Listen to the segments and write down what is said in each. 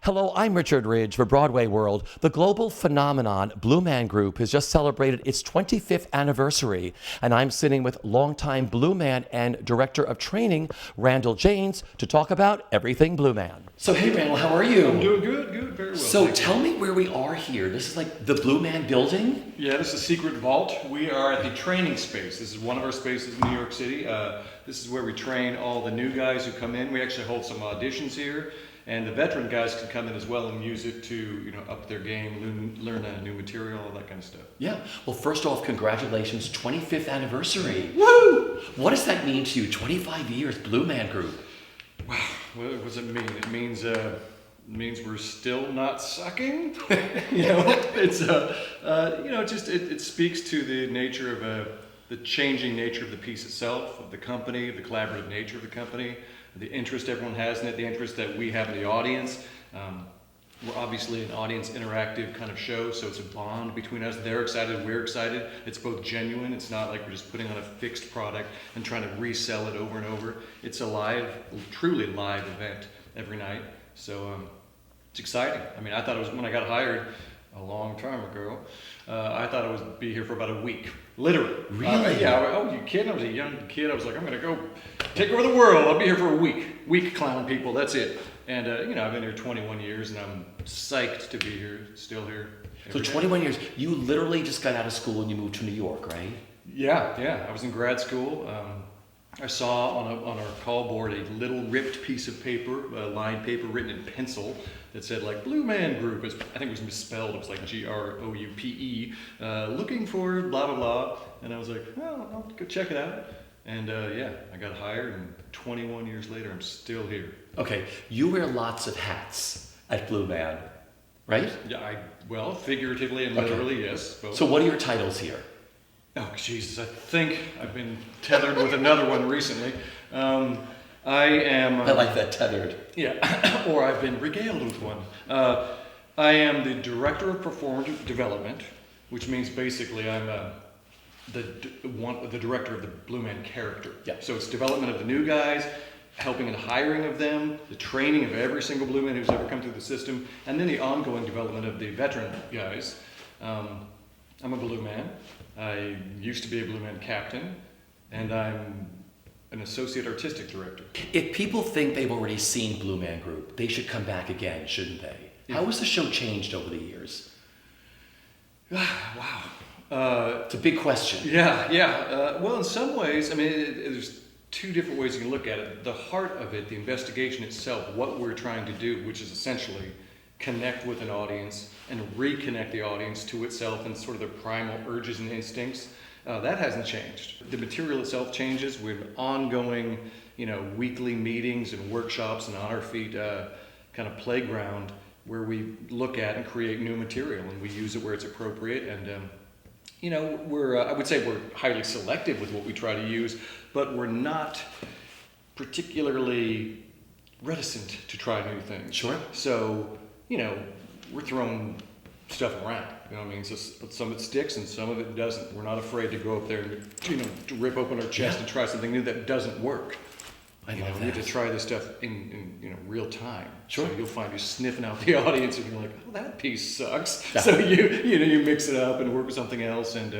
Hello, I'm Richard Ridge for BroadwayWorld. The global phenomenon Blue Man Group has just celebrated its 25th anniversary, and I'm sitting with longtime Blue Man and Director of Training, Randall Jaynes, to talk about everything Blue Man. So hey Randall, how are you? I'm doing good, very well. So tell me where we are here. This is like the Blue Man building? Yeah, this is Secret Vault. We are at the training space. This is one of our spaces in New York City. This is where we train all the new guys who come in. We actually hold some auditions here. And the veteran guys can come in as well and use it to, up their game, learn new material, all that kind of stuff. Yeah. Well, first off, congratulations, 25th anniversary. Woo! What does that mean to you? 25 years, Blue Man Group. Wow. What does it mean? It means we're still not sucking. It speaks to the nature of the changing nature of the piece itself, of the company, the collaborative nature of the company, the interest everyone has in it, the interest that we have in the audience. We're obviously an audience interactive kind of show, so it's a bond between us. They're excited, we're excited. It's both genuine. It's not like we're just putting on a fixed product and trying to resell it over and over. It's a truly live event every night. So it's exciting. I mean, I thought it was, when I got hired a long time ago, I thought I would be here for about a week. Literally. Really? Oh, you kidding? I was a young kid. I was like, I'm going to go take over the world. I'll be here for a week clowning people. That's it. And, I've been here 21 years and I'm psyched to be here, still here. So 21 years, you literally just got out of school and you moved to New York, right? Yeah. I was in grad school. I saw on our call board a little ripped piece of paper, lined paper written in pencil that said like Blue Man Group. I think it was misspelled. It was like GROUPE, looking for blah, blah, blah. And I was like, well, I'll go check it out. And I got hired and 21 years later, I'm still here. Okay, you wear lots of hats at Blue Man, right? Yeah, figuratively and literally, yes. Both. So what are your titles here? Oh, Jesus, I think I've been tethered with another one recently. I am... I like that, tethered. Yeah, or I've been regaled with one. I am the Director of Performance Development, which means basically I'm the director of the Blue Man character. Yeah. So it's development of the new guys, helping in the hiring of them, the training of every single Blue Man who's ever come through the system, and then the ongoing development of the veteran guys. I'm a Blue Man. I used to be a Blue Man captain, and I'm an associate artistic director. If people think they've already seen Blue Man Group, they should come back again, shouldn't they? Yeah. How has the show changed over the years? Wow. It's a big question. Yeah. Well, in some ways, I mean, there's two different ways you can look at it. The heart of it, the investigation itself, what we're trying to do, which is essentially connect with an audience and reconnect the audience to itself and sort of their primal urges and instincts, that hasn't changed. The material itself changes. We have ongoing, weekly meetings and workshops and on our feet kind of playground where we look at and create new material and we use it where it's appropriate. And I would say we're highly selective with what we try to use, but we're not particularly reticent to try new things. Sure. So, we're throwing stuff around, you know what I mean? So some of it sticks and some of it doesn't. We're not afraid to go up there and, to rip open our chest and try something new that doesn't work. I love that. We have to try this stuff in real time. Sure. So you'll find you sniffing out the audience and you're like, oh, that piece sucks. Yeah. So you mix it up and work with something else. And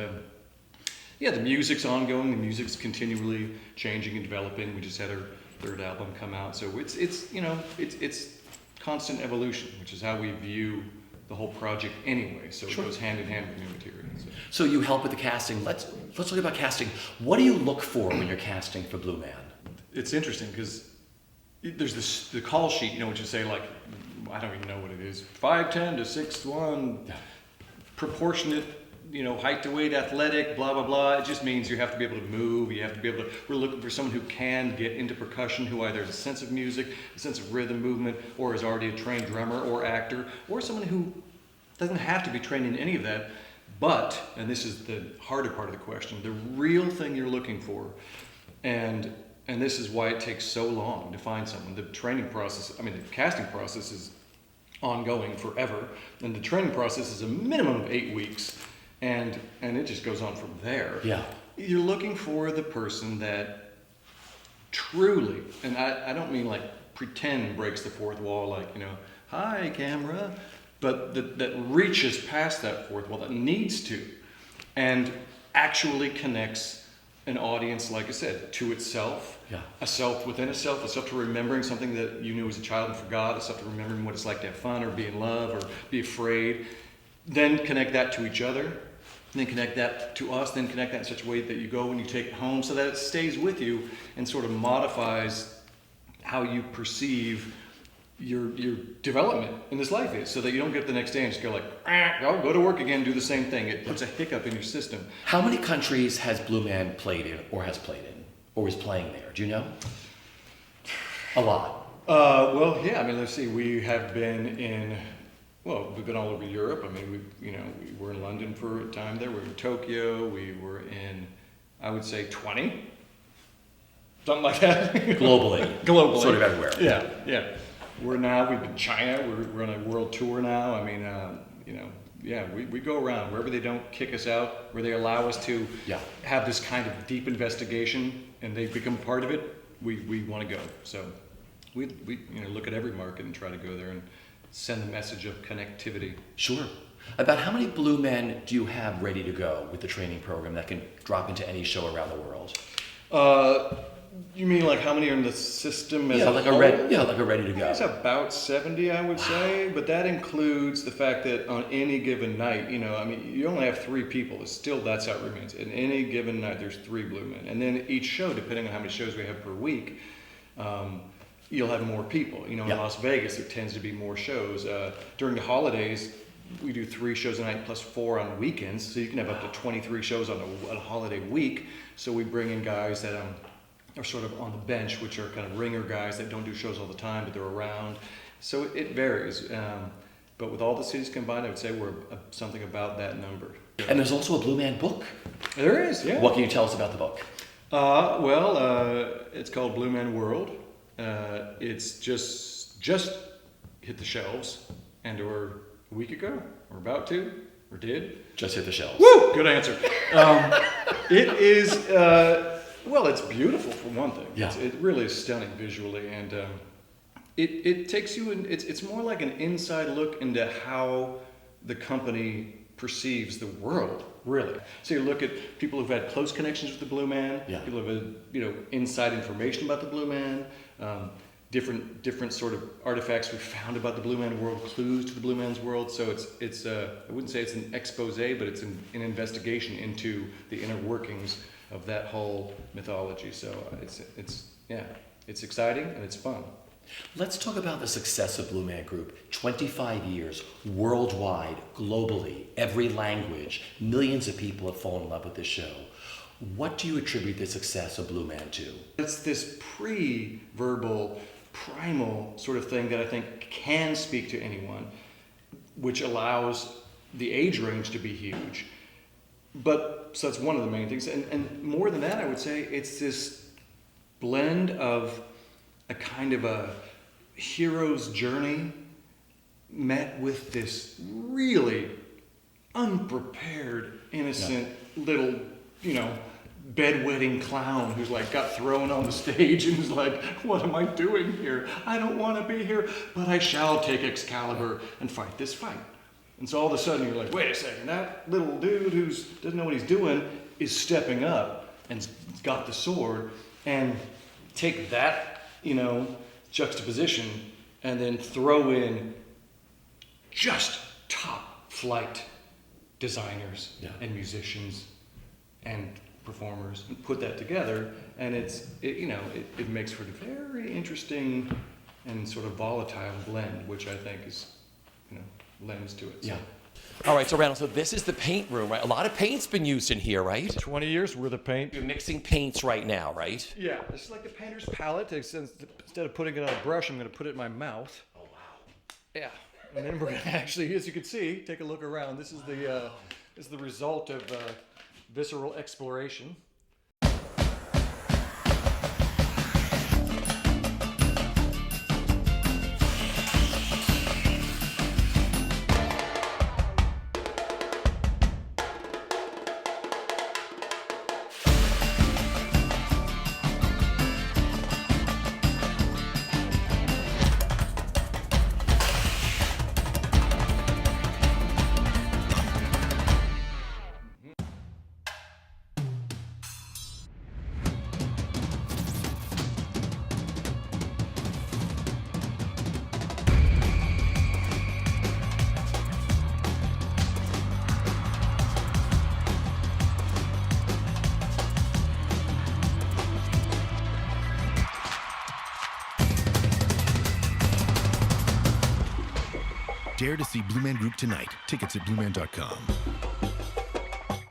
the music's ongoing. The music's continually changing and developing. We just had our third album come out. So it's constant evolution, which is how we view the whole project anyway. So Sure. It goes hand in hand with new material. So you help with the casting. Let's talk about casting. What do you look for when you're casting for Blue Man? It's interesting because there's the call sheet, which you say like, I don't even know what it is, 5'10" to 6'1", proportionate, height to weight, athletic, blah, blah, blah. It just means you have to be able to move. You have to be able to, we're looking for someone who can get into percussion, who either has a sense of music, a sense of rhythm, movement, or is already a trained drummer or actor, or someone who doesn't have to be trained in any of that. But, and this is the harder part of the question, the real thing you're looking for, and this is why it takes so long to find someone. The training process, the casting process is ongoing forever, and the training process is a minimum of 8 weeks, and it just goes on from there. Yeah. You're looking for the person that truly, and I don't mean like pretend breaks the fourth wall, like, hi camera, but that reaches past that fourth wall, that needs to, and actually connects an audience, like I said, to itself, a self within a self to remembering something that you knew as a child and forgot, a self to remembering what it's like to have fun or be in love or be afraid, then connect that to each other, and then connect that to us, then connect that in such a way that you go and you take it home so that it stays with you and sort of modifies how you perceive your development in this life is, so that you don't get up the next day and just go like, I'll go to work again, do the same thing. It puts a hiccup in your system. How many countries has Blue Man played in, or has played in, or is playing there? Do you know? A lot. Well, yeah. I mean, let's see. We have been in. Well, we've been all over Europe. I mean, we were in London for a time there. We were in Tokyo. We were in, I would say, 20, something like that. Globally, sort of everywhere. Yeah. We've been in China. We're on a world tour now. I mean, we go around wherever they don't kick us out, where they allow us to have this kind of deep investigation, and they become part of it. We want to go. So we look at every market and try to go there and send the message of connectivity. Sure. About how many Blue Men do you have ready to go with the training program that can drop into any show around the world? You mean like how many are in the system as a whole? ready to go. It's about 70, I would say, but that includes the fact that on any given night, you only have 3 people. That's how it remains. In any given night, there's 3 Blue Men. And then each show, depending on how many shows we have per week, you'll have more people. In Las Vegas, there tends to be more shows. During the holidays, we do 3 shows a night plus 4 on weekends, so you can have up to 23 shows on a holiday week. So we bring in guys that are sort of on the bench, which are kind of ringer guys that don't do shows all the time, but they're around. So it varies. But with all the cities combined, I would say we're something about that number. And there's also a Blue Man book. There is, yeah. What can you tell us about the book? It's called Blue Man World. It's just hit the shelves, or a week ago, or about to, or did. Just hit the shelves. Woo! Good answer. It is, it's beautiful for one thing. Yeah. It really is stunning visually, and it takes you in, it's more like an inside look into how the company perceives the world, really. So you look at people who've had close connections with the Blue Man, people who've had, inside information about the Blue Man, different sort of artifacts we've found about the Blue Man world, clues to the Blue Man's world. So it's I wouldn't say it's an expose, but it's an investigation into the inner workings of that whole mythology. So it's exciting and it's fun. Let's talk about the success of Blue Man Group. 25 years, worldwide, globally, every language, millions of people have fallen in love with this show. What do you attribute the success of Blue Man to? It's this pre-verbal, primal sort of thing that I think can speak to anyone, which allows the age range to be huge. So that's one of the main things. And more than that, I would say it's this blend of a kind of a hero's journey met with this really unprepared, innocent little, bedwetting clown who's like got thrown on the stage and is like, what am I doing here? I don't want to be here, but I shall take Excalibur and fight this fight. And so all of a sudden you're like, wait a second, that little dude who doesn't know what he's doing is stepping up and got the sword, and take that, juxtaposition and then throw in just top flight designers and musicians and performers, and put that together, and it makes for a very interesting and sort of volatile blend, which I think is, lends to it. So. Yeah. All right, so Randall, so this is the paint room, right? A lot of paint's been used in here, right? 20 years worth of paint. You're mixing paints right now, right? Yeah, this is like the painter's palette. Instead of putting it on a brush, I'm going to put it in my mouth. Oh, wow. Yeah, and then we're going to actually, as you can see, take a look around. This is the result of visceral exploration. Dare to see Blue Man Group tonight. Tickets at blueman.com.